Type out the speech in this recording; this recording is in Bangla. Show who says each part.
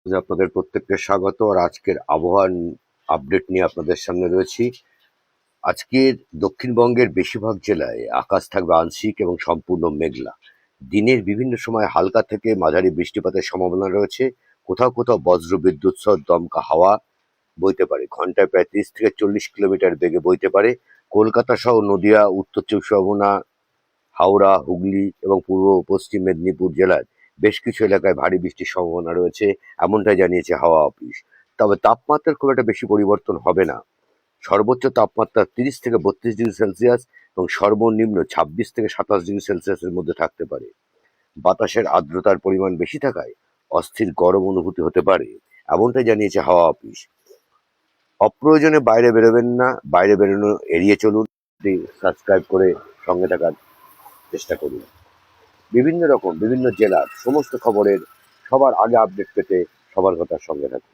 Speaker 1: আপনাদের প্রত্যেককে স্বাগত। আর আজকের আবহাওয়ার আপডেট নিয়ে আপনাদের সামনে রয়েছি। আজকের দক্ষিণবঙ্গের বেশিরভাগ জেলায় আকাশ থাকবে আংশিক এবং সম্পূর্ণ মেঘলা। দিনের বিভিন্ন সময় হালকা থেকে মাঝারি বৃষ্টিপাতের সম্ভাবনা রয়েছে। কোথাও কোথাও বজ্র বিদ্যুৎ সহ দমকা হাওয়া বইতে পারে, ঘন্টায় প্রায় 30 থেকে 40 কিলোমিটার বেগে বইতে পারে। কলকাতা সহ নদিয়া, উত্তর চব্বিশ পরগনা, হাওড়া, হুগলি এবং পূর্ব ও পশ্চিম মেদিনীপুর জেলার বেশ কিছু এলাকায় ভারী বৃষ্টির সম্ভাবনা রয়েছে, এমনটাই জানিয়েছে হাওয়া অফিস। তবে তাপমাত্রার খুব একটা বেশি পরিবর্তন হবে না। সর্বোচ্চ তাপমাত্রা 30 থেকে 32 ডিগ্রি সেলসিয়াস এবং সর্বনিম্ন 26 থেকে 27 ডিগ্রি সেলসিয়াসের মধ্যে থাকতে পারে। বাতাসের আর্দ্রতার পরিমাণ বেশি থাকায় অস্থির গরম অনুভূতি হতে পারে, এমনটাই জানিয়েছে হাওয়া অফিস। অপ্রয়োজনে বাইরে বেরোবেন না, বাইরে বেরোনো এড়িয়ে চলুন। সাবস্ক্রাইব করে সঙ্গে থাকার চেষ্টা করুন। বিভিন্ন জেলার সমস্ত খবরের সবার আগে আপডেট পেতে সবার কথার সঙ্গে থাকুন।